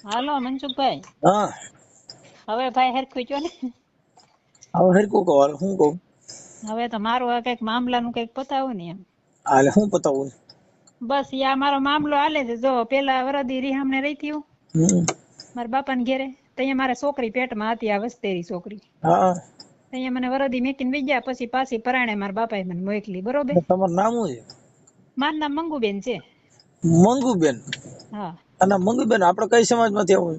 હાલો મનસુખભાઈ, હા હવે ભાઈ હરખું છો ને? હવે હરકું કહો હાલ શું કહું હવે તો મારું આ કઈક મામલાનું કઈક પતાવો ને એમ. હાલે શું પતાવું બસ યા મારો મામલો હાલે છે. જો પેલા વરદી રીહામને રહી થયું હમ મારા બાપાને ઘેરે, ત્યાં મારે છોકરી પેટમાં હતી, આ વસ્તેરી છોકરી. હા ત્યાં મને વરદી મેકીને વઈ ગયા, પછી પાછી પરાણે મારા બાપાએ મને મોકલી. બરોબર, તમારું નામ શું છે? મારું નામ મંગુબેન છે. મંગુબેન. હા અને મંગુબેન આપણે કઈ સમાજમાંથી આવું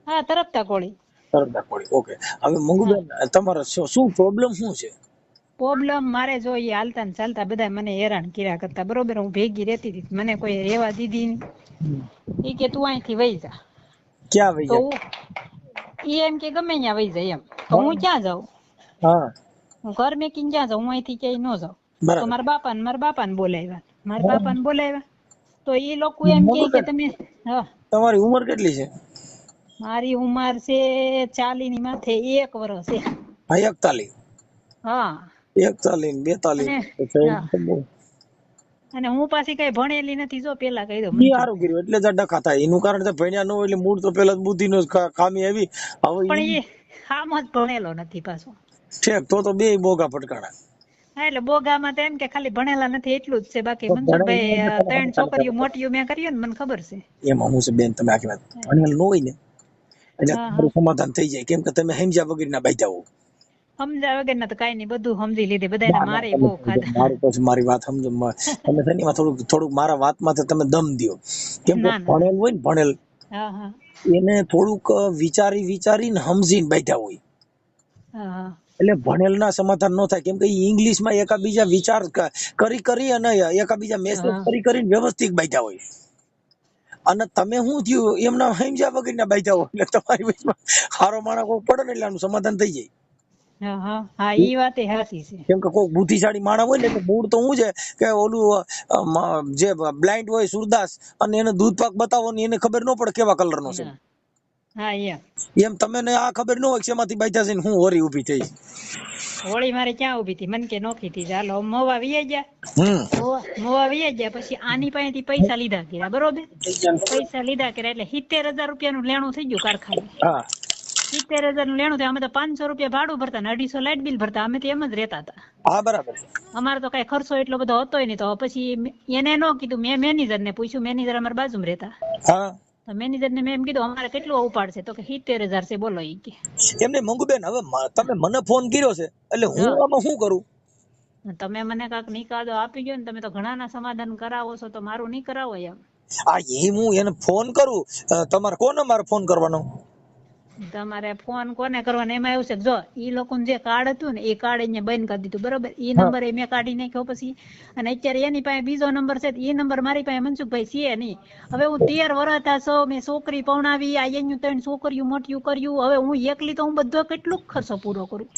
હા, તરફતા કોળી. સરદાર કોળી. ઓકે. હવે હા, મંગુબેન તમારો શું પ્રોબ્લેમ શું છે? પ્રોબ્લેમ મારે જો ઈ હાલતા ને ચાલતા બધા મને હેરાન કર્યા કરતા. બરોબર, હું ભેગી રહેતી હતી, મને કોઈ રહેવા દીધી નહીં. ઈ કે તું અહીંથી વઈ જા. ક્યાં વહી તો જાય? ઈ એમ કે ગમે ત્યાં વઈ જાય એમ. તો હા હું ક્યાં જાઉં? હા હું ઘર મેકીને ક્યાં જાઉં? હું અહીંથી ક્યાંય ન જાઉં. તો બરાબર. મારા બાપાને બોલાવ્યા. મારા હા. બાપાને બોલાવ્યા તો ઈ લોકો એમ કે મંગુબેન તમે. હા, તમારી ઉંમર કેટલી છે? મારી ઉંમર છે 40 ની માથે 1 વર્ષ છે. હા 41. હા 41 અને 42. હા, અને હું પાછી કઈ ભણેલી નથી. જો પેલા કહી દો ઈ સારું મનસુખભાઈ, કર્યું એટલે જ આ ડખા થાય. એનું કારણ છે ભણ્યા ન હોય એટલે મૂળ તો પેલા બુદ્ધિ નો ખામી આવી. હવે ઈ પણ એ આમ જ ભણેલો નથી પાછો. ઠેક તો બે બોગા ફટકાણા. હા, એટલે બોગામાં તો એમ કે ખાલી ભણેલા નથી એટલું જ છે. બાકી તો મનસુખભાઈ ભણેલ 3 છોકરીઓ મોટીઓ મેં કરી ને, મને ખબર છે. એમાં હું છે બેન, તમે આખી વાત ભણેલ ન હોય ને એટલે હા હા, તમારું સમાધાન થઈ જાય, કેમ કે તમે સમજ્યા વગર ના બાંધ્યા હો. સમજાય વગર ના તો કઈ નહીં, બધું સમજી લીધે. બધાને ના ના મારે તમે બહુ સમજો, ખાધા. મારું પછી મારી વાત સમજો. તમે છે ને એમાં થોડુંક મારા વાતમાં તમે દમ દ્યો, કેમ કે ના ના ના. ભણેલ હોય ને ભણેલ હા હા એને થોડુંક વિચારીને સમજીને બેઠા હોય. હા હા એટલે ભણેલ ના સમાધાન ન થાય, કેમ કે ઇંગ્લિશ માં એકાબીજા વિચાર કરી અને એકાબીજા મેસેજ હા કરીને વ્યવસ્થિત બેઠા હોય. અને તમે શું થયું એમના સમજ્યા વગર ના બેઠા હોય, એટલે તમારી વચમાં હારો માણસ કોઈ પડે ને એટલે આનું સમાધાન થઈ જાય. હા હા હા, ઈ વાત એ સાચી છે. કેમ કે કોઈ બુદ્ધિશાળી માણસ હોય ને એટલે મૂળ તો શું છે કે ઓલું જે બ્લાઇન્ડ હોય સુરદાસ, અને એને દૂધ પાક બતાવો ને એને ખબર ન પડે કેવા કલર નો છે. હા હા, એમ તમને આ ખબર ન હોય કે શેમાંથી બાઈધા છે ને હું હોરી ઉભી થઈ. હોળી મારે ક્યાં ઉભી હતી? મન કે નોખી હતી. ચાલો મોવા વી ગયા. મોવા વી ગયા પછી આની પાસેથી પૈસા લીધા કર્યા. બરોબર, પૈસા લીધા કર્યા એટલે 70,000 રૂપિયાનું લેણું થઈ ગયું કારખાને. હા 70,000 નું લેણું થયું. અમે તો 500 રૂપિયા ભાડું ભરતા ને 250 લાઇટ બિલ ભરતા. અમે તો એમ જ રહેતા હતા. હા બરાબર. અમારે તો કઈ ખર્ચો એટલો બધો હતો નહીં. તો પછી એને ન કીધું, મેં મેનેજર ને પૂછ્યું. મેનેજર અમારા બાજુમાં રહેતા. હા તો મેનેજર ને મેં એમ કીધું અમારે કેટલું ઉપાડશે? તો કે 70,000 છે. બોલો ઈ કે. એમને મંગુબેન, હવે તમે મને ફોન કર્યો છે એટલે હું હા, આમાં શું કરું? તમે મને કાંઈક નિકાદો આપી ગયો ને, તમે તો ઘણાના સમાધાન કરાવો છો, તો મારું નહીં કરાવો એમ? આ હું એને ફોન કરું, તમારે કોને મારે ફોન કરવાનો? તમારે ફોન કોને કરવાનો એમાં એવું છે, જો ઈ લોકોનું જે કાર્ડ હતું ને એ કાર્ડ અહીંયા બંધ કરી દીધું. બરોબર, ઈ હા નંબર મેં કાઢી નાખ્યો પછી. અને અત્યારે એની પાસે બીજો નંબર છે. એ નંબર મારી પાસે મનસુખભાઈ છે નહીં. હવે હું 13 વર્ષ છો, મેં છોકરી પવણાવી, આ એનું 3 છોકરીઓ મોટિયું કર્યું. હવે હું એકલી તો હું બધો કેટલું ખર્ચો પૂરો કરું?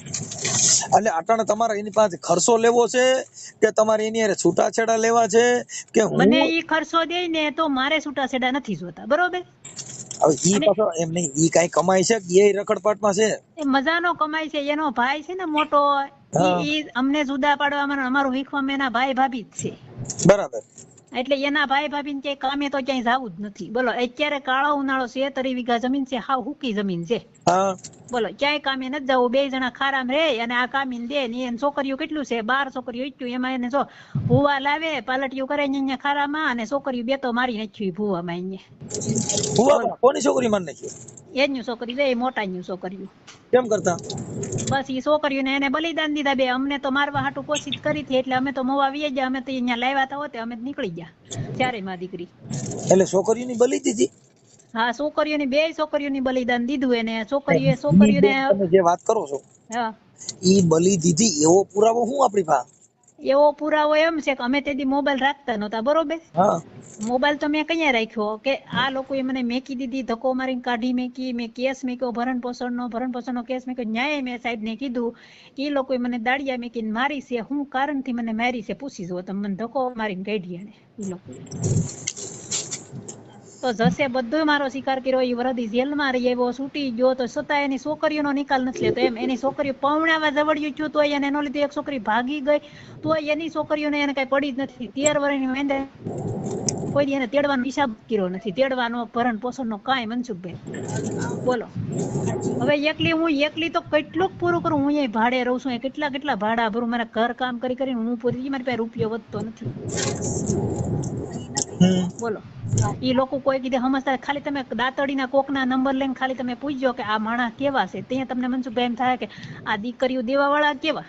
એટલે અટાણે તમારે એની પાસે ખર્ચો લેવો છે કે તમારે એની હારે છૂટાછેડા લેવા છે કે હું? મને ઈ ખર્ચો દે ને તો મારે છૂટાછેડા નથી જોતા. બરોબર, હવે ઈ અને પાછો એમ નહીં, ઈ કઈ કમાય છે કે એ રખડપાટમાં છે? એ મજાનો કમાય છે. એનો ભાઈ છે ને મોટો, હા ઈ અમને જુદા પાડવામાં અમારું વીખવામાં એના ભાઈ ભાભી જ છે. બરાબર. એટલે એના ભાઈ ભાભીને ક્યાંય કામે તો ક્યાંય જવું જ નથી. બોલો, અત્યારે કાળો ઉનાળો છે, 30 વીઘા જમીન છે, હાવ હુકી જમીન છે. હા બોલો, ક્યાંય કામે નથી જવું. 2 જણા ખારામ રે અને આ કામીને દે ને. એને છોકરીઓ કેટલું છે? 12 છોકરીઓ એટલું. એમાં એને જો ભૂવા લાવે, પાલટીયું કરે અહીંયા ખારામાં, અને છોકરીઓ 2 તો મારી નાખી ભૂવામાં અહીંયા. બોલો, કોની છોકરી માર નાખી? એની છોકરી બે મોટાની છોકરીઓ. કેમ કરતા? બસ ઈ છોકરીઓને એને બલિદાન દીધા. બે અમને તો મારવા હાટુ કોશિશ કરી હતી, એટલે અમે તો મોવા વી ગયા. અમે તો અહીંયા લાવ્યા હતા હોતે અમે નીકળી ગયા ચારે માં દીકરી. એટલે છોકરીની બલી દીધી? હા, છોકરીઓની 2 છોકરીઓની બલિદાન દીધું એને. ઈ છોકરીઓને બેન તમે જે વાત કરો છો, હા, ઈ બલી દીધી એવો પુરાવો હું આપણી પાસે? એવો પુરાવો એમ છે કે અમે તેથી મોબાઈલ રાખતા નહોતા. બરોબર, હા મોબાઈલ તો મેં કયા રાખ્યો કે આ લોકોએ મને મેકી દીધી, ધક્કો મારીને કાઢી મેકી. મેં કેસ મેક્યો, ભરણ પોષણનો કેસ મેક્યો. ન્યાય મેં સાહેબને કીધું, એ લોકોએ મને દાડિયા મેકીને મારી છે. હું કારણથી મને મારી છે પૂછી જુઓ તમે. મને ધક્કો મારીને કાઢી એને એ લોકોએ. તો જશે બધું મારો શિકાર કર્યો. એ વરદી જેલમાં રહી આવ્યો, છૂટી ગયો, તો છતાં એની છોકરીઓનો નિકાલ નથી લેતો. એમ એની છોકરીઓ પવણાવા જવડ્યું થયું તો એને એનો લીધે એક છોકરી ભાગી ગઈ, તો એની છોકરીઓને એને કઈ પડી જ નથી. 13 વર્ષની મેંદા કોઈ દી એને તેડવાનો હિસાબ કર્યો નથી, તેડવાનો ભરણ પોષણનો કાંઈ મનસુખભાઈ. બોલો હવે હું એકલી તો કેટલુંક પૂરું કરું, હું અહીંયા ભાડે રહું છું, કેટલા ભાડા ભરું, મારા ઘર કામ કરી કરીને હું પૂરી, મારી પાસે રૂપિયો વધતો નથી. બોલો ઈ લોકો કોઈ કીધે સમજતા, ખાલી તમે દાતડીના કોકના નંબર લઈને ખાલી તમે પૂછજો કે આ માણસ કેવા છે, ત્યાં તમને મનસુખભાઈ એમ થાય કે આ દીકરીઓ દેવા વાળા કેવા.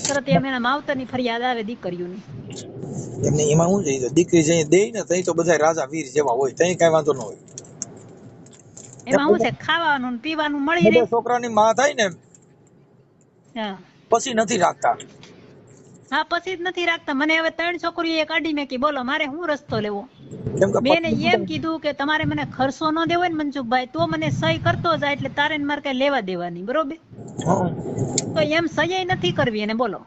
તરત એમ એના માવતરની ફરિયાદ આવે દીકરીઓની. એમને એમાં શું છે, દીકરી જઈ દે ને તઈ તો બધા રાજા વીર જેવા હોય, તઈ કઈ વાંધો ન હોય. એમાં શું છે, ખાવાનું ને પીવાનું મળી રહે. છોકરાની માં થાય ને હા પછી નથી રાખતા. હા પછી જ નથી રાખતા. મને હવે 3 છોકરીઓ કાઢી મેકી, બોલો મારે શું રસ્તો લેવો. કેમ કે બેને એમ કીધું કે તમારે મને ખર્ચો ન દેવો ને મનસુખભાઈ, તો મને સહી કરતો જાય, એટલે તારે ને મારે કઈ લેવા દેવાની, બરોબર. તો એમ સહી નથી કરવી એને, બોલો.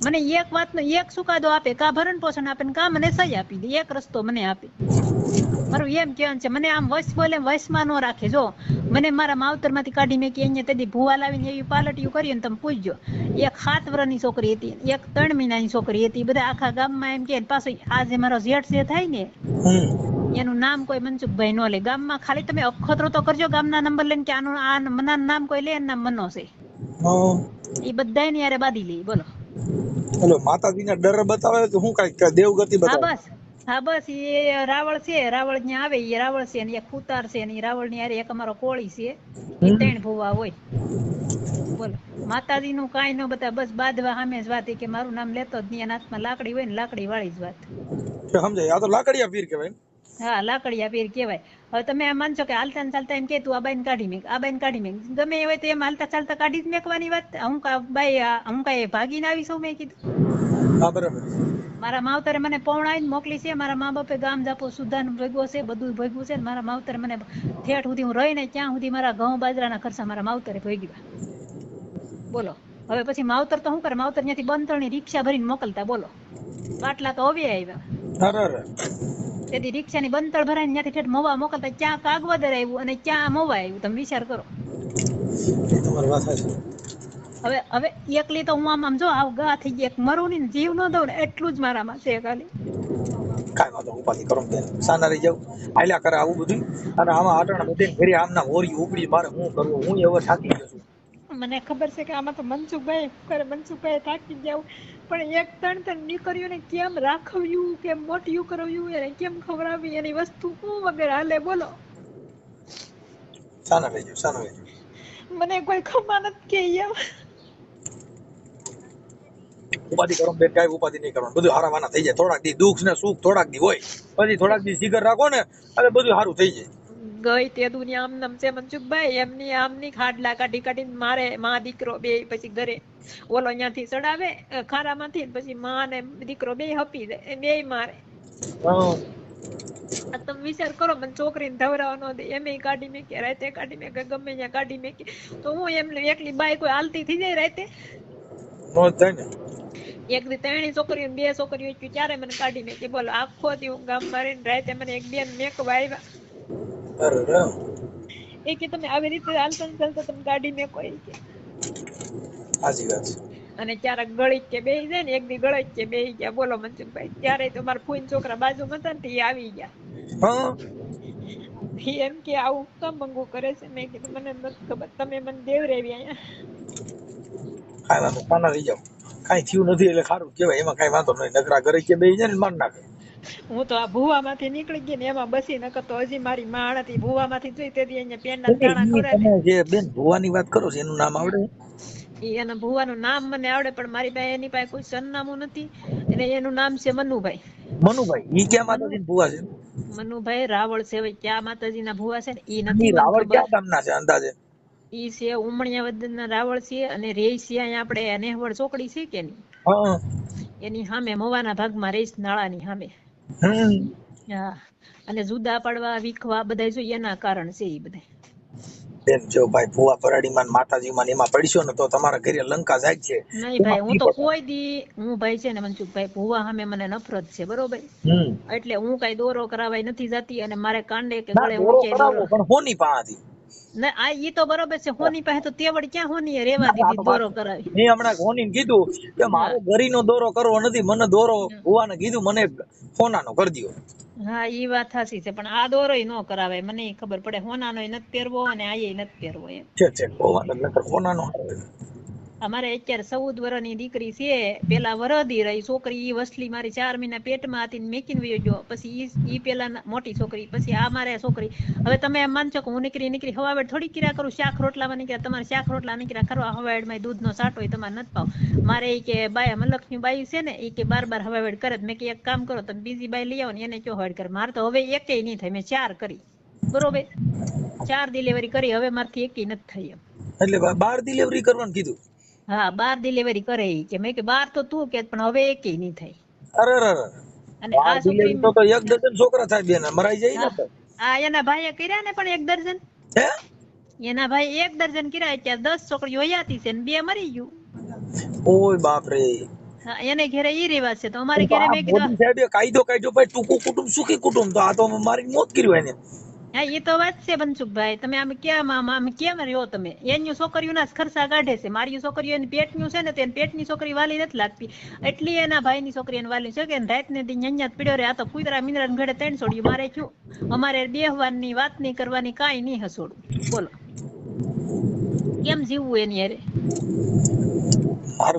મને એક વાતનો એક ચુકાદો આપે, કા ભરણ પોષણ આપે ને કા મને સહી આપી દે, એક રસ્તો મને આપે. મારું એમ કહેવાનું છે, મને આમ વશ બોલે વશમાં ન રાખે. જો મને મારા માવતર માંથી કાઢી મેકી, અહીંયા તેથી ભૂવા લાવીને એવી પાલટીયું કરી ને તમે પૂછજો. એક 7 વર્ષની છોકરી હતી, એક 3 મહિનાની છોકરી હતી. બધા આખા ગામમાં એમ કે પાછું આ જે મારો જેઠ જે થાય ને એનું નામ કોઈ મનસુખભાઈ ન લે. ગામમાં ખાલી તમે અખતરો તો કરજો ગામના નંબર લઈને કે આનું આ મનાનું નામ કોઈ લે, એનું નામ મનો છે. એ બધા ની યારે બાંધી લે, બોલો. હેલો માતાજીના ડર બતાવે તો હું કઈ દેવગતિ બતાવે. હા બસ એ રાવળ છે, રાવળ ત્યાં આવે, એ રાવળ છે ને એક કુતાર છે ને એ રાવળ ની યારે એક અમારો કોળી છે, એ 3 ભૂવા હોય. બોલો માતાજી નું કાંઈ ન બતાવે, બસ બાંધવા સામે જ વાત, કે મારું નામ લેતો જ નહીં, હાથમાં લાકડી હોય ને લાકડી વાળી જ વાત. સમજાય, આ તો લાકડિયા પીર કહેવાય. હા લાકડિયા પીર કહેવાય. હવે તમે એમ માનશો કે હાલતા ને ચાલતા એમ કે તું આ બાઈને કાઢી મેક, આ બાઈને કાઢી મેક, ગમે એ હોય તો એમ હાલતા ચાલતા કાઢી જ મેકવાની વાત. હું કાંઈ ભાગીને આવી છું, મેં કીધું. હા બરાબર. મારા માવતરે મને પૌણાઈને મોકલી છે, મારા મા બાપે ગામ જાપો સુધાન ભેગો છે, બધું ભેગું છે. મારા માવતરે મને ઠેઠ સુધી હું રહીને ત્યાં સુધી મારા ઘઉં બાજરાના ખર્ચા મારા માવતરે ભેગ્યા. બોલો હવે પછી માવતર તો શું કરે, માવતર ત્યાંથી બંધણની રિક્ષા ભરીને મોકલતા, બોલો. બાટલા તો હવે આવ્યા, તેથી રિક્ષાની બંતળ ભરાઈને ત્યાંથી ઠેઠ મોવા મોકલતા. ક્યાં કાગવદર આવ્યું અને ક્યાં મોવા આવ્યું, તમે વિચાર કરો. હવે એકલી તો હું આમ જો આવ ગા થઈ ગઈ, મરું ને જીવ ન દઉં ને એટલું જ મારામાં છે ખાલી. કાંઈ વાંધો ઉપાધિ કરો બેન, સાના રહી જાવ, આલ્યા કરે આવું બધું. અને આમાં આટણા બધે ઘરે આમના હોરી ઉપડી, મારે શું કરવું, હું એવો થાકી ગયો છું. મને ખબર છે કે આમાં તો મનસુખભાઈ થાકી જાવ, પણ એક 3 દીકરીઓને કેમ રાખવ્યું, કેમ મોટિયું કરવ્યું, એને કેમ ખવડાવી, એની વસ્તુ શું વગર હાલે, બોલો. સાના રહી જાવ. મને કોઈ ખબર નથી કે એમ ઉપાધિ કરો બેન, કાંઈ ઉપાધિ નહીં કરવાનું, બધું હારાવાના થઈ જાય. થોડાક દી દુઃખ ને સુખ થોડાક દી હોય, પછી થોડાક દી જીગર રાખો ને એટલે બધું સારું થઈ જાય. ગઈ તે દુનિયા આમ નમ છે મનસુખભાઈ, એમની આમની ખાડલા કાઢીને મારે માં દીકરો બે પછી ઘરે ઓલો અહીંયાથી ચડાવે ખારામાંથી, પછી માં ને દીકરો બે હપી જાય, બે મારે. તમે વિચાર કરો, મને છોકરીને ધવરાવા ન દે, એમ કાઢી મેકે, રાતે કાઢી મેકે, ગમે ત્યાં કાઢી મેકે, તો હું એમ એકલી બાઈ કોઈ હાલતી થઈ જાય રાતે? એક દી 3 છોકરીઓ 2 છોકરીઓ ત્યારે મને કાઢી મેકી, બોલો. આખો દી હું ગામ મારીને રાતે મને એક બેન મેકવા આવ્યા, એ કે તમે આવી રીતે હાલતા ચાલતા તમે ગાડી મેકો, એ કે સાચી વાત છે. અને ક્યારેક ગળી કે બેહી જાય ને, એક દી ગળી કે બેહી ગયા, બોલો મનસુખભાઈ. ત્યારે તો મારા ફૂઈન છોકરા બાજુમાં હતા ને, એ આવી ગયા. એમ કે આવું કામ મંગું કરે છે. મેં કીધું મને નથી ખબર, તમે મને દેવરેવી અહીંયા. કાંઈ વાંધો, સાના રહી જાવ, કાંઈ થયું નથી એટલે સારું કહેવાય, એમાં કાંઈ વાંધો નહીં. નકરા ઘરે કે બેહી જાય ને માર નાખે. હું તો આ ભૂવામાંથી નીકળી ગઈ ને એમાં બસી નકર તો હજી મારી માં હતી ભૂવામાંથી જોઈ તેથી અહીંયા પેનના તાણા ખવડાવે. જે બેન ભૂવાની વાત કરો છો એનું નામ આવડે? એના ભૂવાનું નામ મને આવડે, પણ મારી પાસે એની પાસે કોઈ સરનામું નથી, અને એનું નામ છે મનુભાઈ. ઈ ક્યાં માતાજીના ભૂવા છે? મનુભાઈ રાવળ છે, હવે ક્યાં માતાજીના ભૂવા છે ને ઈ નથી રાવળ ક્યાં ગામના છે અંદાજે? ઈ છે ઉમણિયાવદનના રાવળ છે, અને રેઈ છે અહીંયા આપણે નેહવડ ચોકડી છે કે નહીં, એની સામે મોવાના ભાગમાં રેસ નાળાની સામે. હા, અને જુદા પાડવા વીખવા બધા જો એના કારણ છે ઈ બધા. બેન જો ભાઈ ભૂવા પરાડીમાં માતાજીમાં એમાં પડ્યો ને તો તમારા ઘરે લંકા જાય છે. નહીં ભાઈ, હું તો કોઈ દી, હું ભાઈ છે ને મનસુખભાઈ, ભૂવા સામે મને નફરત છે, બરોબર. એટલે હું કઈ દોરો કરાવાય નથી જતી, અને મારે કાંડે કે ગળે ઊંચે દોરો. પણ હોની પાસેથી ને આ ઈ તો બરોબર છે, હોની પાસે તો તેવડ ક્યાં હોની રેવા દીધી દોરો કરાવી. મેં હમણાં હોનીને કીધું કે મારે ગરીનો દોરો કરવો નથી, મને દોરો ભુવાને કીધું મને સોનાનો કરી દ્યો. હા ઈ વાત સાચી છે, પણ આ દોરોય નો કરાવે, મને ખબર પડે હોનાનોય નથી પહેરવો અને આયે નથી પહેરવો એમ. છે સોનાનો. અમારે અત્યારે 14 વર્ષની દીકરી છે, પેલા વરદી રહી છોકરી, ઈ વસલી મારી 4 મહિના પેટમાં હતી ને મેકીને વયો ગયો, પછી ઈ પેલા મોટી છોકરી, પછી આ મારે છોકરી. હવે તમે એમ માનશો કે હું નીકળી હવાવેડ થોડી કર્યા કરું, શાક રોટલામાં નીકળ્યા, તમારે શાક રોટલા નીકળ્યા કરવા, હવાવેડમાં દૂધનો સાટો હોય તમારે નથી પાવ. મારે ઈ કે બાયા મલકની બાઈ છે ને, ઈ કે બાર હવાવેડ કરે. મેં કે એક કામ કરો તમે બીજી બાઈ લઈ આવો ને એને કયો હવાવેડ કરે. મારે તો હવે એકેય નહીં થાય, મેં 4 કરી બરોબર, 4 ડિલિવરી કરી, હવે મારથી એકેય નથી થઈ એમ. એટલે 12 ડિલિવરી કરવાનું કીધું. હા 12 ડિલિવરી કરે ઈ કે, મેં કે 12 તો તું કે પણ હવે એકેય નહીં થાય. અરે અને આ છોકરી તો 1 ડઝન છોકરા થાય બેન, મરાઈ જાય ને. આ એના ભાઈએ કર્યા ને પણ 1 દર્જન. હે એના ભાઈ 1 દર્જન કર્યા, અત્યારે 10 છોકરીઓ હયાતી છે ને 2 મરી ગયું. ઓય બાપ રે. હા એને ઘરે ઈ રિવાજ છે, તો અમારે ઘરે મેં કીધું મોદી સાહેબે કાયદો કાઢ્યો ભાઈ, ટૂંકું કુટુંબ સુખી કુટુંબ, તો આ તો મારી મોત કર્યું એને. હા એ તો વાત છે બનસુખભાઈ, તમે આમ કેમ રહ્યો તમે, એની છોકરીઓના જ ખર્ચા કાઢે છે, મારી છોકરીઓ એની પેટનું છે ને તેને પેટની છોકરી વાલી નથી લાગતી, એટલી એના ભાઈની છોકરી એને વાલી છે કે રાત ને દી અહીંયા પીડ્યો રે. આ તો કુતરા મીંદરા ઘડે 3 છોડ્યું, મારે શું અમારે બેહવાની વાત નહીં કરવાની, કાંઈ નહીં હસોડું, બોલો કેમ જીવવું એની હારે.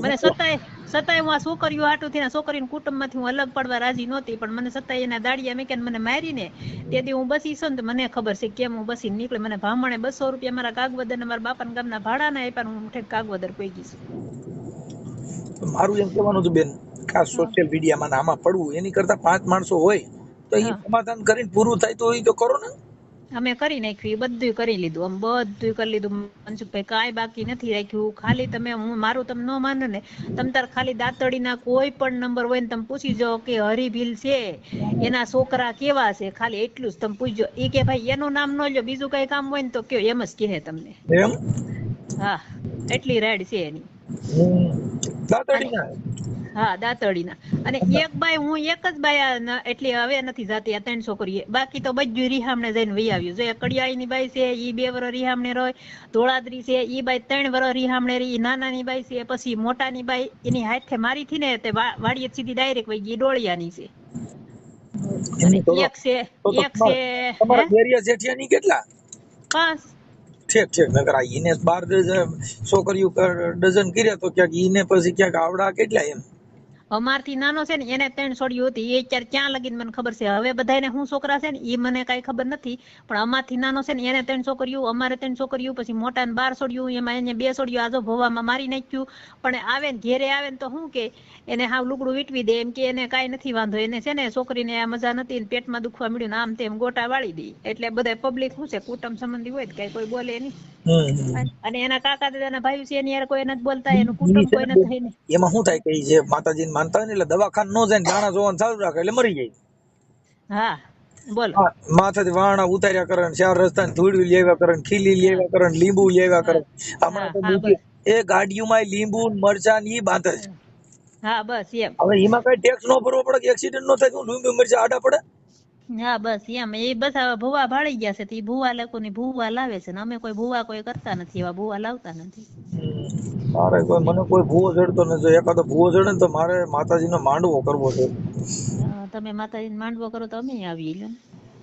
મને સતાય હું આ છોકરીઓ હાટું થી છોકરીના કુટુંબમાંથી હું અલગ પડવા રાજી નહોતી, પણ મને સતાય એના દાડિયા મેં કે મને મારી ને તેથી હું બસી છું ને, મને ખબર છે કેમ હું બસી નીકળી. મને ભામણે 200 રૂપિયા મારા કાગવદર ને મારા બાપાના ગામના ભાડાના આપ્યા, હું ઠેક કાગવદર કોઈ ગઈ છું. મારું એમ કહેવાનું હતું બેન, ખાસ સોશિયલ મીડિયામાં આમાં પડવું એની કરતા 5 માણસો હોય તો એ સમાધાન કરીને પૂરું થાય તો એ તો કરો ને. અમે કરી નાખ્યું, બધું કરી લીધું, આમ બધું કરી લીધું મનસુખભાઈ, કાંઈ બાકી નથી રાખ્યું. ખાલી તમે મારું તમે ન માનો ને, તમે તાર ખાલી દાતડીના કોઈ પણ નંબર હોય ને તમે પૂછી જાઓ કે હરિભીલ છે એના છોકરા કેવા છે, ખાલી એટલું જ તમે પૂછજો. એ કે ભાઈ એનું નામ ન લ્યો, બીજું કઈ કામ હોય ને તો કયો, એમ જ કહે તમને. હા એટલી રાઈડ છે એની દાતડીના. હા દાતડીના. અને એક બાઈ હું એક જ બાઈ એટલે હવે નથી જાતી, આ 3 છોકરીએ, બાકી તો બધું રીહામણે જઈને વહી આવ્યું. જો કડિયાળીની બાઈ છે ઈ 2 વર્ષ રીહામણે રોય, ધોળાદરી છે ઈ બાઈ 3 વર્ષ રીહામણે રહી, નાનાની બાઈ છે, પછી મોટાની બાઈ એની હાથે મારી થી ને તે વાડીએ સીધી ડાયરેક્ટ વહી ગઈ, ડોળિયાની છે. અને એક છે તમારા બેરિયા જેઠિયાની કેટલા? 5. ઠીક નકર આ ઈને 12 છોકરીઓ ડઝન કર્યા તો ક્યાંક ઈને પછી ક્યાંક આવડા કેટલા એમ. અમારથી નાનો છે ને એને 3 છોડ્યું હતી, એ અત્યારે ક્યાં લગીને મને ખબર છે. હવે બધાને શું છોકરા છે ને એ મને કઈ ખબર નથી, પણ અમારથી નાનો છે ને એને 3 છોકરીઓ, અમારે 3 છોકરીઓ, પછી મોટાને 12 છોડ્યું, એમાં એને 2 છોડ્યું આજો ભોવામાં મારી નાખ્યું. પણ આવે ને ઘેરે આવે ને તો શું કે એને હાવ લુગડું વીટવી દે, એમ કે એને કાંઈ નથી વાંધો, એને છે ને છોકરીને આ મજા નથી, પેટમાં દુખવા મળ્યું ને આમ તેમ ગોટા વાળી દે. એટલે બધા પબ્લિક શું છે કુટુંબ સંબંધી હોય કઈ કોઈ બોલે નહીં. અને એના કાકા દાદાના ભાઈ છે એની યાર કોઈ નથી બોલતા, એનું કુટુંબ કોઈ નથી. એમાં શું થાય કે જે માતાજીને માનતા હોય ને એટલે દવાખાને નો જાય, દાણા જોવાનું ચાલુ રાખે એટલે મરી જાય. હા બોલો. માથાથી વાણા ઉતાર્યા કરે, 4 રસ્તાને ધૂળવી લેવા કરે, ખીલી લેવા કરે, લીંબુ લેવા કરે. હમણાં તો એ ગાડીઓમાં લીંબુ મરચા ની બાંધે છે. હા બસ એમ. હવે એમાં કઈ ટેક્સ નો ભરવો પડે કે એક્સિડન્ટ નો થાય તો લીંબુ મરચા આડા પડે. હા બસ એમ. એ બસ ભૂવા ભાળી ગયા છે તો ભૂવા લોકોની ભૂવા લાવે છે ને અમે કોઈ ભૂવા કોઈ કરતા નથી, એવા ભૂવા લાવતા નથી. મારે કોઈ મને કોઈ ભૂવો જડતો નથી, એકાદો ભૂવો જડે ને તો મારે માતાજીનો માંડવો કરવો છે. તમે માતાજીનો માંડવો કરો તો અમે આવીએ લ્યો.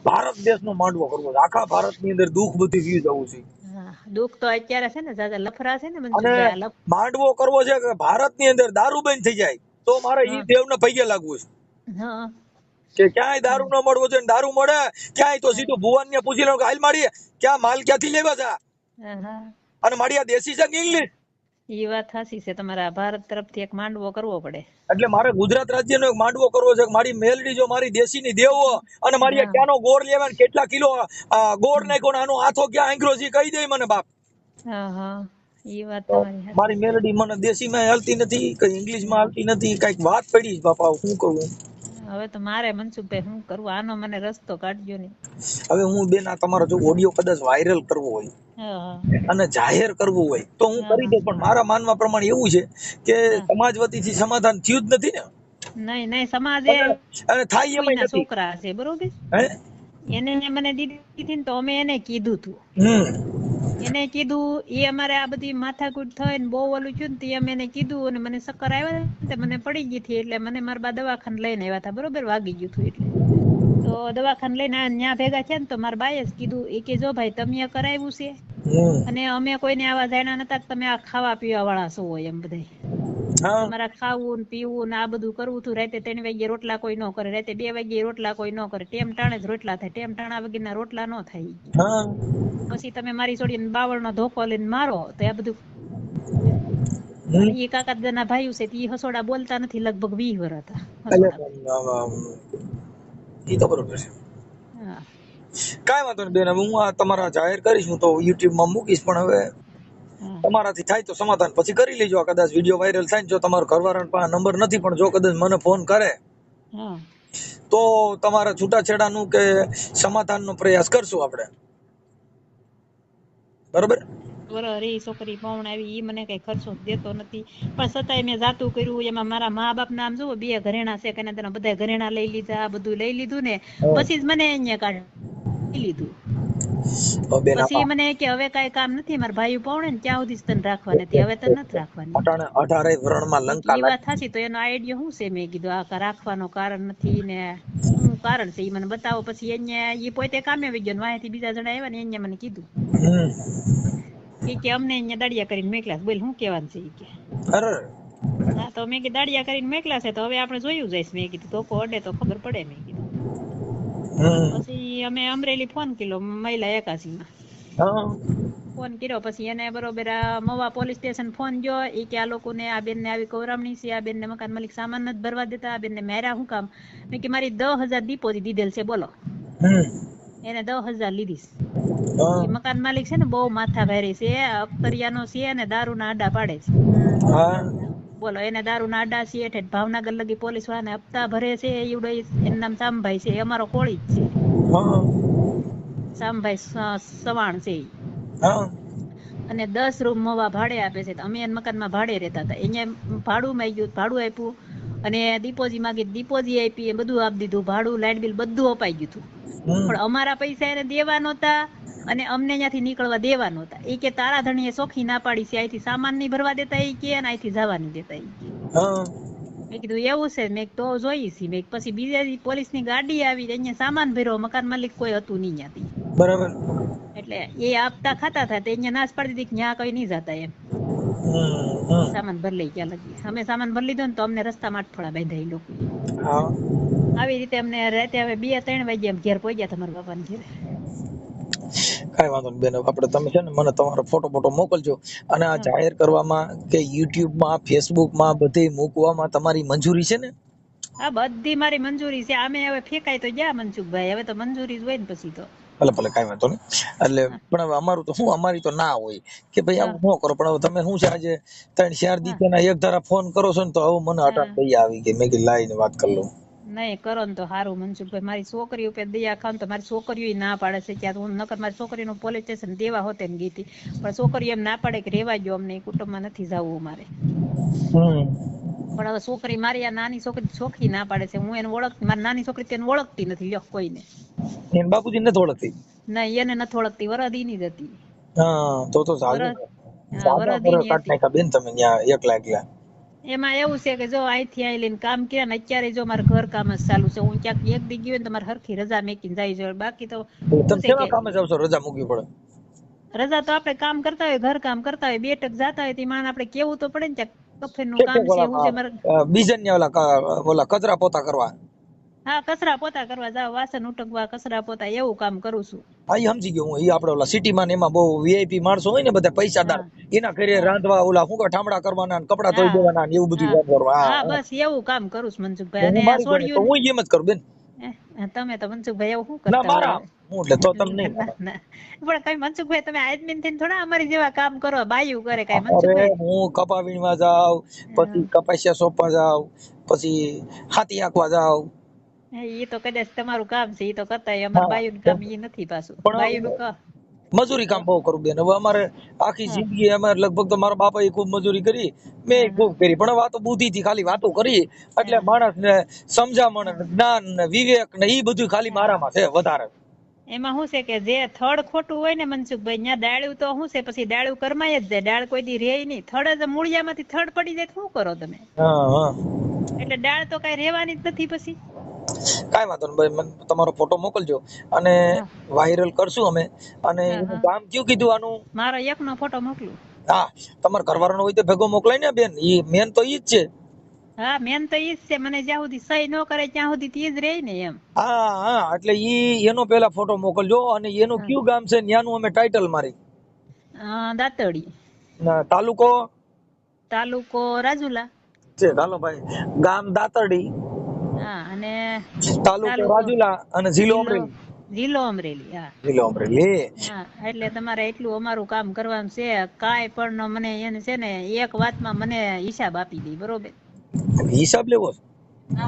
ભારત દેશનો માંડવો કરવો છે, આખા ભારતની અંદર દુઃખ બધું વી જવું છે. દુઃખ તો અત્યારે છે ને દાદા લફરા છે ને. અને માંડવો કરવો છે કે ભારતની અંદર દારૂ બંધ થઈ જાય તો મારે ઈ દેવને પગે લાગવું છે. કે ક્યાંય દારૂ ન મળવો છે, દારૂ મળે ક્યાંય તો સીધું ભુવન ને પૂછી લો કે હાલ માડી ક્યાં માલ ક્યાંથી લેવા છે, અને માડી આ દેશી છે કે ઇંગ્લિશ. ઈ વાત સાચી છે, તમારા ભારત તરફથી એક માંડવો કરવો પડે. એટલે મારે ગુજરાત રાજ્યનો એક માંડવો કરવો છે. મારી મેલડી જો મારી દેશીની દેવો અને મારી ક્યાંનો ગોળ લેવા ને કેટલા કિલો ગોળ નાખ્યો ને આનો હાથો ક્યાં આંગરો છે કહી દે મને બાપ. ઈ વાત તમારી. મારી મેલડી મને દેશીમાં હાલતી નથી, કઈ ઇંગ્લિશમાં હાલતી નથી, કઈક વાત પડી બાપા શું કરું. હવે તો મારે મનસુખભાઈ શું કરવું, આનો મને રસ્તો કાઢજો ને. હવે હું બેન આ તમારો જો ઓડિયો કદાચ વાયરલ કરવો હોય અને જાહેર કરવું હોય તો હું કરી દઉં, પણ મારા માનવા પ્રમાણે એવું છે કે સમાજ વતીથી સમાધાન થયું જ નથી ને. નહીં સમાજે અને થાય એમ નથી. છોકરા છે બરોબર, એને મને દીધી હતી ને તો અમે એને કીધું તું એને કીધું એ અમારે આ બધી માથાકૂટ થઈ ને બહુ ઓલું થયું ને તે અમે એને કીધું અને મને ચક્કર આવ્યા તે મને પડી ગઈ હતી એટલે મને મારા બા દવાખાને લઈને આવ્યા હતા બરોબર વાગી ગયું હતું એટલે તો દવાખાને લઈને ત્યાં ભેગા થયા ને તો મારા બાએ જ કીધું એ કે જો ભાઈ તમે કરાવ્યું છે અને અમે કોઈને આવા જાણ્યા નતા તમે આ ખાવા પીવા વાળા છો એમ બધા તમારા ખાવું ને પીવું ને આ બધું કરવું હતું રાતે 3 વાગે રોટલા કોઈ ન કરે રાતે 2 વાગે રોટલા કોઈ ન કરે ટેમ ટાણે જ રોટલા થાય ટેમ ટાણા વગરના રોટલા ન થાય પછી તમે મારી છોડીને બાવળનો ધોકો લઈને મારો તો આ બધું એ કાકાના ભાઈઓ છે એ હસોડા બોલતા નથી લગભગ 20 વર્ષ હતા ઈ તો બરોબર છે કાઈ વાંધો નહીં બેન હું આ તમારા જાહેર કરીશ હું તો YouTube માં મૂકીશ પણ હવે તમારાથી થાય તો સમાધાન પછી કરી લેજો કદાચ વિડિયો વાયરલ થાય જો તમારો ઘરવાળાનો પાસે નંબર નથી પણ જો કદાચ મને ફોન કરે તો તમારા છૂટાછેડાનું કે સમાધાનનો પ્રયાસ કરશું આપણે બરોબર છોકરી પૌણ આવી ઈ મને કઈ ખર્ચો દેતો નથી પણ છતાંય મેં જાતું કર્યું એમાં મારા મા બાપ નામ જો 2 ઘરેણા છે કે બધા ઘરેણા લઈ લીધા બધું લઈ લીધું ને પછી જ મને અહીંયા કાઢી લીધું પછી મને કે હવે કઈ કામ નથી મારા ભાઈ પૌણે ને ત્યાં સુધી તને રાખવા નથી હવે તને નથી રાખવાની 18 વરણમાં લંકા ઈ વાત થાશી તો એનો આઈડિયા શું છે મેં કીધું આ રાખવાનો કારણ નથી ને શું કારણ છે ઈ મને બતાવો પછી અહીંયા ઈ પોતે કામે આવી ગયો વાંહેથી બીજા જણા આવ્યા ને અહીંયા મને કીધું કે અમને અહીંયા દાડિયા કરીને મેકલા બોલ શું કહેવાનું છે ઈ કે હા તો મેં કે દાડિયા કરીને મેકલા છે તો હવે આપણે જોયું જઈશ મેં કીધું તો અડે તો ખબર પડે મેં કીધું પછી અમે અમરેલી ફોન કર્યો મહિલા 81 માં ફોન કર્યો પછી એને બરોબર મવા પોલીસ સ્ટેશન ફોન ગયો એ કે આ લોકોને આ બેન ને આવી કવરામણી છે આ બેન ને મકાન માલિક સામાન નથી ભરવા દેતા આ બેન ને માર્યા શું કામ મેં કે મારી 10,000 ડિપોઝિટ દીધેલ છે બોલો એને 10,000 લીધીશ મકાન માલિક છે ને બહુ માથા ભારી છે અખ્તરિયાનો છે અને દારૂના આડા પાડે છે બોલો એને દારૂના આડા છે ઠેઠ ભાવનગર લગી પોલીસ વાળાને હપ્તા ભરે છે એવડો એનું નામ સામભાઈ છે અમારો કોળી જ છે સામભાઈ સવાણ છે અને 10 રૂમ મવા ભાડે આપે છે અમે એના મકાનમાં ભાડે રહેતા હતા અહીંયા ભાડું આપ્યું અને ડિપોઝિટ માંગી ડિપોઝિટ આપી બધું આપી દીધું ભાડું લાઇટ બિલ બધું અપાઈ ગયું હતું પણ અમારા પૈસા એને દેવા નહોતા અને અમને અહીંયાથી નીકળવા દેવા નહોતા એ કે તારા ધણીએ સોખી ના પાડી છે અહીંથી સામાન નહીં ભરવા દેતા એ કે અને અહીંથી જવા નહીં દેતા એ મેં કીધું એવું છે મેં તો જોઈ છી મેં પછી બીજા પોલીસની ગાડી આવી અહીંયા સામાન ભર્યો મકાન માલિક કોઈ હતું નહીં ત્યાંથી બરાબર એટલે એ આપતા ખાતા હતા તે અહીંયા નાશ પાડી દીધી ત્યાં કઈ નહીં જતા એમ સામાન ભરી લઈ ક્યાં લગી અમે સામાન ભરી લીધો ને તો અમને રસ્તામાં અઠવાડા બાંધ્યા એ લોકો આવી રીતે અમને રાતે હવે 2-3 વાગે એમ ઘેર પહોંચ્યા તમારા બાપાને ઘેરે કઈ વાંધો નહીં બેન આપણે તમે છે ને મને તમારો ફોટો મોકલજો અને આ જાહેર કરવામાં કે YouTube માં Facebook માં બધે મૂકવામાં તમારી મંજૂરી છે ને હા બધી મારી મંજૂરી છે આમે હવે ફેંકાય તો ગયા મનસુખભાઈ હવે તો મંજૂરી જ હોય ને પછી તો ભલે કઈ વાંધો નહીં એટલે પણ હવે અમારું તો શું અમારી તો ના હોય કે ભાઈ આવું ન કરો પણ હવે તમે શું છે આજે 3-4 દિવસના એક ધારા ફોન કરો છો ને તો હવે મને હટાત દયા આવી ગઈ મેં કીધું લાઈને વાત કરી લઉં નહીં કરો ને તો સારું મનસુખભાઈ મારી છોકરી ઉપર દયા ખાન તો મારી છોકરીઓ ના પાડે છે ક્યાં હું નકર મારી છોકરીનું પોલીસ સ્ટેશન દેવા હોતે ને ગીતી પણ છોકરીઓ એમ ના પાડે કે રેવા ગયો અમને કુટુંબમાં નથી જવું અમારે પણ હવે છોકરી મારી આ નાની છોકરી ચોખ્ખી ના પાડે છે હું એને ઓળખતી મારી નાની છોકરી તેને ઓળખતી નથી લ્યો કોઈને એને બાપુજી નથી ઓળખતી નહીં એને નથી ઓળખતી વરદીની જ હતી તો વરદીની કાટ બેન તમે ત્યાં એકલા એમાં એવું છે કે જો અહીંથી અહીં લઈને કામ કર્યા ને અત્યારે જો મારે ઘર કામ જ ચાલુ છે હું ક્યાંક એક દી ગયો ને તમારે હરખી રજા મેકીને જાય છે બાકી તો કામે જાવ છો રજા મૂકવી પડે રજા તો આપણે કામ કરતા હોય ઘર કામ કરતા હોય 2 ટક જાતા હોય તે માન આપણે કેવું તો પડે ને કફેનું કામ છે હું છે મારે બીજન ઓલા કચરા પોતા કરવા હા કચરા પોતા કરવા જાવ વાસણ ઉટકવા કચરા પોતા એવું કામ કરું છું હા ઈ સમજી ગયો હું ઈ આપણે ઓલા સિટીમાં ને એમાં બહુ વીઆઈપી માણસો હોય ને બધા પૈસાદાર એના ઘરે રાંધવા ઓલા હું ઠામડા કરવાના ને કપડા ધોઈ દેવાના ને એવું બધું કામ કરવા હા બસ એવું કામ કરું છું મનસુખભાઈ અને આ છોડ્યું હું એમ જ કરું બેન તમે તો મનસુખભાઈ એવું શું કરતા ના મારા હું એટલે તો તમને પણ કઈ મનસુખભાઈ તમે આદમીન થઈને થોડા અમારી જેવા કામ કરો બાયું કરે કઈ મનસુખભાઈ હું કપા વીણવા જાવ પછી કપાસિયા સોંપવા જાવ પછી હાથી આંકવા જાવ એ તો કદાચ તમારું કામ છે એ તો કરતા અમાર બાયુનું કામ એ નથી પાછું બાયુનું કામ મજૂરી કામ બહુ કરું બેન હવે અમારે આખી જિંદગી અમારે લગભગ તો મારા બાપાએ ખૂબ મજૂરી કરી મેં ખૂબ કરી પણ હવે આ તો બુદ્ધિ થી ખાલી વાતો કરી એટલે માણસ ને સમજામણ જ્ઞાન ને વિવેક ને ઈ બધું ખાલી મારામાં છે વધારે એમાં શું છે કે જે થડ ખોટું હોય ને મનસુખભાઈ, ત્યાં ડાળ્યું તો શું છે, પછી ડાળું કરમાય જ જાય, ડાળ કોઈ દી રે નહીં. થડ જ મૂળિયામાંથી થડ પડી જાય તો શું કરો તમે? એટલે ડાળ તો કઈ રહેવાની જ નથી પછી. કાંઈ વાંધો નહીં ભાઈ, મને તમારો ફોટો મોકલજો અને વાયરલ કરશું અમે. અને એનું ગામ કયું કીધું આનું? મારો એકનો ફોટો મોકલું. હા, તમારા ઘરવાળાનો હોય તો ભેગો મોકલાય ને બેન, ઈ મેન તો ઈ જ છે. હા, મેન તો ઈ જ છે. મને જ્યાં સુધી સહી ન કરે ત્યાં સુધી તી જ રહે ને એમ. હા, એટલે ઈ એનો પેલા ફોટો મોકલજો. અને એનું કયું ગામ છે ન્યાનું અમે ટાઇટલ મારી. દાતડી. તાલુકો રાજુલા છે. ચાલો ભાઈ, ગામ દાતરડી, હા, અને તાલુકો રાજુલા અને જિલ્લો અમરેલી. જિલ્લો અમરેલી. હા, જિલ્લો અમરેલી. હા, એટલે તમારે એટલું અમારું કામ કરવાનું છે. કાંઈ પણ મને એને છે ને એક વાતમાં મને હિસાબ આપી દે, બરોબર? હિસાબ લેવો?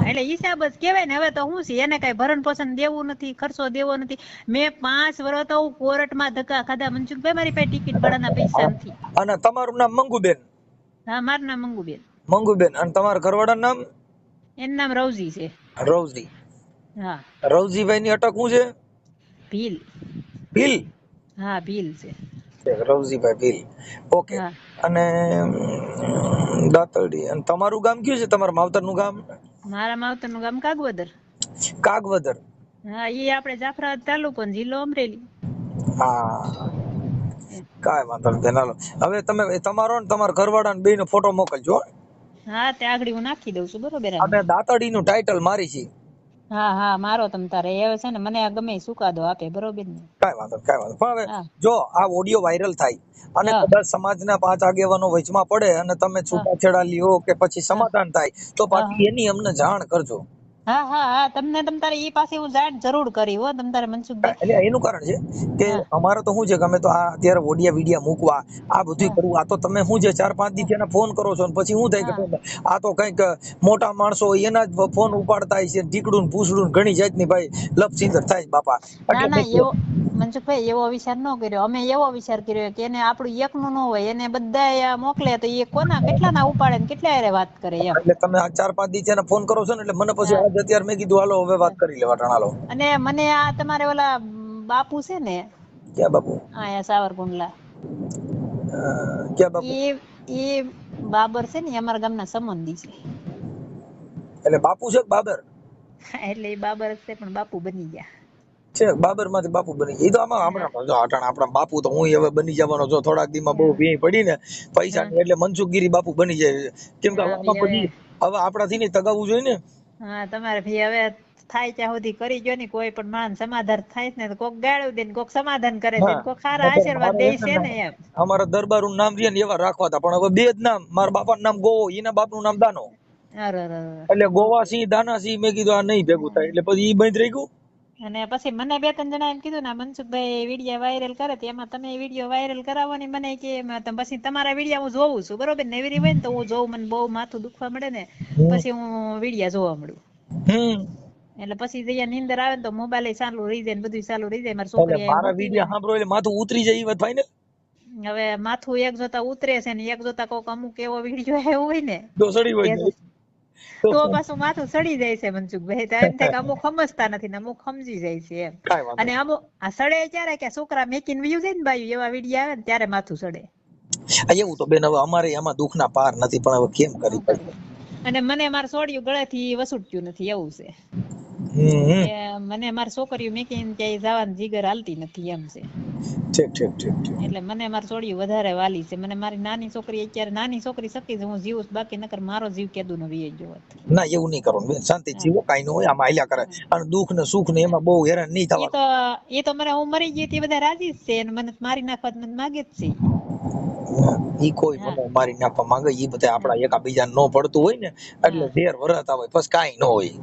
એટલે હિસાબ જ કેવાય ને. હવે તો શું છે, એને કઈ ભરણ પોષણ દેવું નથી, ખર્ચો દેવો નથી. મેં 5 વર્ષ તો કોર્ટમાં ધક્કા ખાધા મનસુખભાઈ, મારી પાસે ટિકિટ ભાડાના પૈસા નથી. અને તમારું નામ મંગુબેન? હા, મારું નામ મંગુબેન. મંગુબેન. અને તમારા ઘરવાળાનું નામ? એનું નામ રવજી છે. રવજી. હા. રવજીભાઈ ની અટક શું છે? ભીલ. ભીલ? હા, ભીલ છે. રવજીભાઈ ભીલ. ઓકે. અને દાતરડી. અને તમારું ગામ કયું છે? તમારા માવતરનું ગામ? મારા માવતરનું ગામ કાગવદર. કાગવદર. હા, ઈ આપણે જાફરાબાદ તાલુકો ને જિલ્લો અમરેલી. હા, કાંઈ વાંધો નહીં. હાલો, હવે તમે તમારો ને તમારા ઘરવાળાને બેયનો ફોટો મોકલજો. હા, તે આગળ હું નાખી દઉં છું, બરોબર? અમે દાતડીનું ટાઇટલ મારી છે. હા, મારો તમ તારે એ છે ને, મને આ ગમે ચુકાદો આપે, બરોબર ને? કાંઈ વાંધો. પણ હવે જો આ ઓડિયો વાયરલ થાય અને કદાચ સમાજના 5 આગેવાનો વચમાં પડે અને તમે છૂટાછેડા લ્યો કે પછી સમાધાન થાય, તો પાછી એની અમને જાણ કરજો. હા, તમને તમ તારે ઈ પાસે હું જાણ જરૂર કરી હો તમ તારે મનસુખભાઈ. એટલે એનું કારણ છે કે અમારે તો શું છે કે અમે તો આ અત્યારે ઓડિયા વિડિયા મૂકવા આ બધું કરવું, આ તો તમે શું છે 4-5 દી થયા ફોન કરો છો, પછી શું થાય કે આ તો કઈક મોટા માણસો એના જ ફોન ઉપાડતા છે, ઢીકડું ને પૂછડું ઘણી જાતની ભાઈ લપસિંદર થાય બાપા. ના, એવો મનસુખભાઈ એવો વિચાર ન કર્યો અમે. એવો વિચાર કર્યો કે એને આપણું એકનું ન હોય, એને બધા મોકલે તો એ કોના કેટલા ના ઉપાડે ને કેટલા યારે વાત કરે એમ. એટલે તમે આ 4-5 દી થયા ફોન કરો છો ને, એટલે મને પછી આજ અત્યારે મેં કીધું હાલો હવે વાત કરી લેવા ટાણાલો. અને મને આ તમારે ઓલા બાપુ છે ને? ક્યાં બાપુ? આયા સાવરકુંડલા. ક્યાં બાપુ? એ બાબર છે ને, અમારા ગામના સંબંધી છે. એટલે બાપુ છે કે બાબર? એટલે એ બાબર છે પણ બાપુ બની ગયા છે. બાબર માંથી બાપુ બની ગયા. એ તો આમાં હમણાં આપણા બાપુ તો હું હવે બની જવાનો છો. થોડાક દીમાં બહુ ભીઈ પડી ને પૈસા ની, એટલે મનસુખગીરી બાપુ બની જાય. કેમ કે પછી હવે આપણાથી નહીં તગાવવું જોઈએ ને. હા, તમારે ભાઈ હવે થાય ત્યાં સુધી કરી ગયો ને. કોઈ પણ માન સમાધાન થાય ને, કોક ગાળું દે ને કોક સમાધાન કરે છે, કોક સારા આશીર્વાદ દે છે ને એમ. અમારા દરબારનું નામ છે ને એવા રાખવા હતા, પણ હવે બે જ નામ. મારા બાપાનું નામ ગોવો, એના બાપનું નામ દાનો. એટલે ગોવા સિંહ દાના સિંહ મેં કીધું આ નહીં ભેગું થાય, એટલે પછી ઈ બંધ રહી ગયું. અને પછી મને 2-3 જણા એમ કીધું ને, મનસુખભાઈ વિડિયો વાયરલ કરે તો એમાં તમે વિડિયો વાયરલ કરાવવાની મને કે પછી તમારા વિડિયો હું જોઉં છું, બરોબર? નવીરી હોય ને તો હું જોઉં, મને બહુ માથું દુખવા મળે ને પછી હું વિડિયો જોવા મળું. એટલે પછી જયા નીંદર આવે ને તો મોબાઈલ ચાલુ રહી જાય ને બધું ચાલુ રહી જાય. મારી છોકરી મારા વિડિયો સાંભળો એટલે માથું ઉતરી જાય એ વાત ફાઇનલ. હવે માથું એક જોતા ઉતરે છે ને એક જોતા કોક અમુક એવો વિડિયો આવ્યો હોય ને તો સડી હોય તો પાછું માથું સડી જાય છે મનસુખભાઈ. તો એમ થાય કે અમુક સમજતા નથી ને અમુક સમજી જાય છે એમ. અને અમુક આ સડે ક્યારે કે છોકરા મેકીને વયું જાય ને બાયું એવા વિડિયો આવે ને ત્યારે માથું સડે. એવું તો બેન હવે અમારે એમાં દુઃખના પાર નથી, પણ હવે કેમ કરી. અને મને મારું સોડિયું ગળેથી વસૂટતું નથી એવું છે. મને મારી છોકરીઓ મેકીને ક્યાંય જવાની જીગર હાલતી નથી એમ છે. એટલે મને મારું સોડિયું વધારે વાલી છે. મને મારી નાની છોકરી અત્યારે નાની છોકરી શકી છે હું જીવું, બાકી નકર મારો જીવ કેદું નો વીએ ગયો હોત. ના એવું નહીં કરવાનું બેન, શાંતિ જીવો, કાઈ ન હોય. આમાં આલ્યા કરે અને દુઃખ ને સુખ ને એમાં બહુ હેરાન નહીં થવાનું. એ તો મને હું મરી ગઈ તે બધા રાજી જ છે અને મને મારી નાખવા મને માગે જ છે. ઈ કોઈ મને મારી નાખવા માંગે ઈ બધા આપડા એકાબીજા નો પડતું હોય ને એટલે ઢેર વરતા હોય પછી કાઈ ન હોય.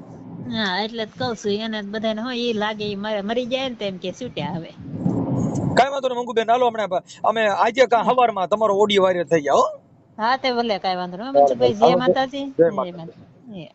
હા, એટલે જ કહું છું એને બધાને હોય ઈ લાગે ઈ મરી જાય ને તેમ કે છૂટ્યા હવે. કાઈ વાંધો નહીં મંગુબેન, હાલો હમણાં અમે આજે કા હવારમાં તમારો ઓડિયો વાયરલ થઈ ગયા હો. હા તે ભલે કાઈ વાંધો નહીં. જય માતાજી. જય માતાજી.